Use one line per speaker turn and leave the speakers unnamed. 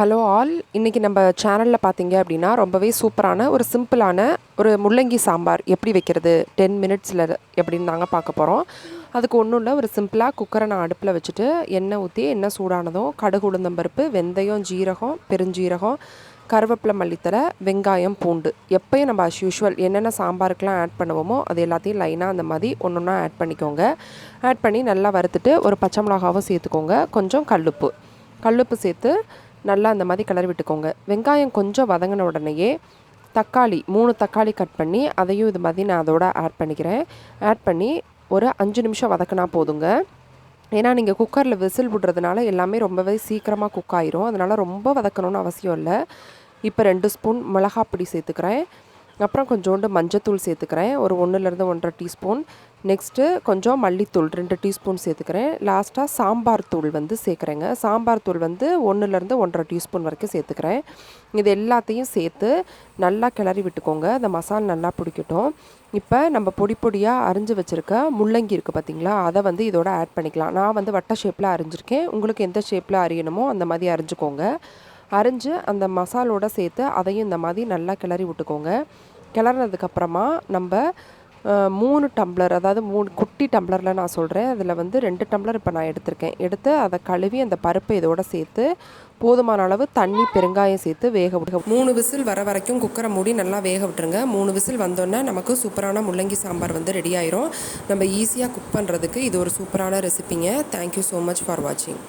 Hello all, இன்றைக்கி நம்ம சேனலில் பார்த்தீங்க அப்படின்னா ரொம்பவே சூப்பரான ஒரு சிம்பிளான ஒரு முள்ளங்கி சாம்பார் எப்படி வைக்கிறது 10 மினிட்ஸில் எப்படின்னு தாங்க பார்க்க போகிறோம். அதுக்கு ஒன்றும் இல்லை, ஒரு சிம்பிளாக குக்கரை நான் அடுப்பில் வச்சுட்டு எண்ணெய் ஊற்றி எண்ணெய் சூடானதும் கடுகு உளுந்தம்பருப்பு, வெந்தயம், ஜீரகம், பெருஞ்சீரகம், கருவேப்பிலை, மல்லித்தழை, வெங்காயம், பூண்டு எப்பயும் நம்ம அஸ் யூஷுவல் என்னென்ன சாம்பாருக்கெலாம் ஆட் பண்ணுவோமோ அது எல்லாத்தையும் லைனாக அந்த மாதிரி ஒன்று ஒன்றா ஆட் பண்ணிக்கோங்க. ஆட் பண்ணி நல்லா வறுத்துட்டு ஒரு பச்சை மிளகாவும் சேர்த்துக்கோங்க. கொஞ்சம் கல்லுப்பு சேர்த்து நல்லா அந்த மாதிரி கிளறி விட்டுக்கோங்க. வெங்காயம் கொஞ்சம் வதங்கின உடனேயே தக்காளி 3 தக்காளி கட் பண்ணி அதையும் இது மாதிரி நான் அதோட ஆட் பண்ணிக்கிறேன். ஆட் பண்ணி ஒரு 5 நிமிஷம் வதக்கினா போதுங்க. ஏன்னா நீங்கள் குக்கரில் விசில் விடுறதுனால எல்லாமே ரொம்பவே சீக்கிரமாக குக் ஆயிரும். அதனால் ரொம்ப வதக்கணும்னு அவசியம் இல்லை. இப்போ 2 ஸ்பூன் மிளகாப்பொடி சேர்த்துக்கிறேன். அப்புறம் கொஞ்சோண்டு மஞ்சத்தூள் சேர்த்துக்கிறேன், ஒரு 1லேருந்து 1.5 டீஸ்பூன். நெக்ஸ்ட்டு கொஞ்சம் மல்லித்தூள் 2 டீஸ்பூன் சேர்த்துக்கிறேன். லாஸ்ட்டாக சாம்பார் தூள் சேர்க்குறேங்க. சாம்பார் தூள் 1லேருந்து 1.5 டீஸ்பூன் வரைக்கும் சேர்த்துக்கிறேன். இது எல்லாத்தையும் சேர்த்து நல்லா கிளறி விட்டுக்கோங்க. அந்த மசாலா நல்லா பிடிக்கட்டும். இப்போ நம்ம பொடியாக அரிஞ்சு வச்சுருக்க முள்ளங்கி இருக்குது பார்த்திங்களா, அதை இதோட ஆட் பண்ணிக்கலாம். நான் வட்ட ஷேப்பில் அரிஞ்சிருக்கேன். உங்களுக்கு எந்த ஷேப்பில் அரியணுமோ அந்த மாதிரி அரிஞ்சுக்கோங்க. அரிஞ்சு அந்த மசாலோடு சேர்த்து அதையும் இந்த மாதிரி நல்லா கிளறி விட்டுக்கோங்க. கிளறினதுக்கப்புறமா நம்ம 3 டம்ளர், அதாவது 3 குட்டி டம்ளரில் நான் சொல்கிறேன், அதில் 2 டம்ளர் இப்போ நான் எடுத்து அதை கழுவி அந்த பருப்பை இதோடு சேர்த்து போதுமான அளவு தண்ணி, பெருங்காயம் சேர்த்து வேக விடுங்க. 3 விசில் வர வரைக்கும் குக்கரை மூடி நல்லா வேக விட்டுருங்க. 3 விசில் வந்தோடனே நமக்கு சூப்பரான முள்ளங்கி சாம்பார் ரெடி ஆயிரும். நம்ம ஈஸியாக குக் பண்ணுறதுக்கு இது ஒரு சூப்பரான ரெசிபிங்க. தேங்க்யூ ஸோ மச் ஃபார் வாட்சிங்.